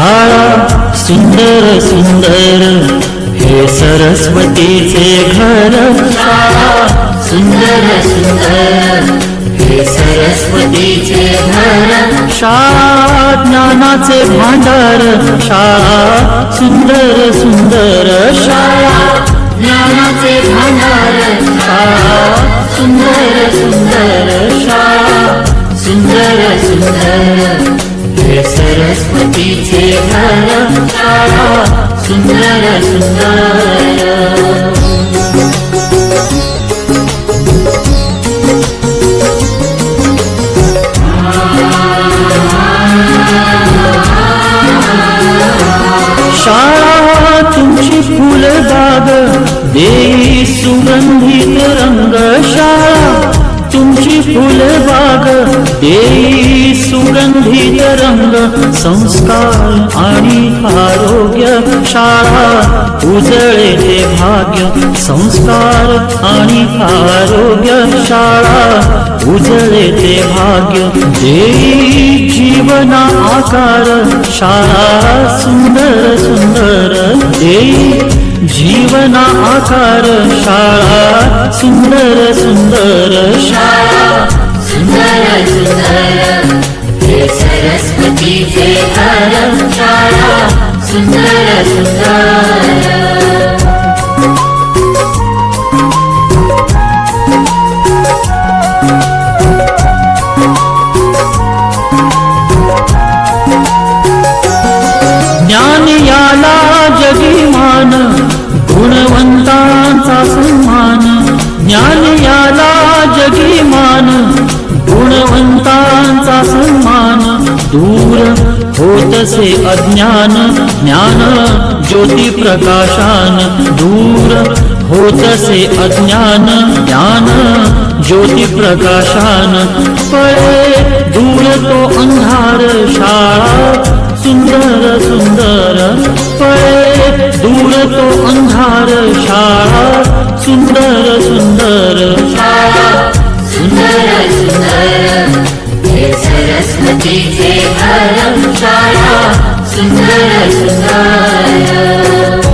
शाळा सुंदर सुंदर हे सरस्वतीचे घर शाळा सुंदर सुंदर हे सरस्वतीचे घर शाळा ज्ञानाचे भांडार शाळा सुंदर सुंदर शाळा ज्ञानाचे भांडार शाळा सुंदर सुंदर शाळा सुंदर सुंदर हे सरस्वतीचे घर शाळा सुंदर सुंदर शाळा तुमची फुलबाग देई सुगंधित रंग शाळा तुमची फुलबाग देई सुगंधित रंग संस्कार आणि आरोग्य शाळा उजळे ते भाग्य संस्कार आणि आरोग्य शाळा उजळे ते भाग्य देई जीवना आकार शाळा सुंदर सुंदर देई जीवना आकार शाळा सुंदर सुंदर शाळा सुंदर सुंदर हे सरस्वतीचे घर शाळा सुंदर सुंदर ज्ञान याला जगीमान गुणवंतांचा सन्मान ज्ञान याला जगीमान गुणवंतांचा सन्मान दूर होतसे अज्ञान ज्ञान ज्योती प्रकाशान दूर होतसे अज्ञान ज्ञान ज्योती प्रकाशान पळे दूर तो अंधार शाळा सुंदर सुंदर पळे दूर तो अंधार शाळा सुंदर सुंदर शाळा सुंदर सुंदर हे सरस्वतीचे घर शाळा सुंदर सुंदर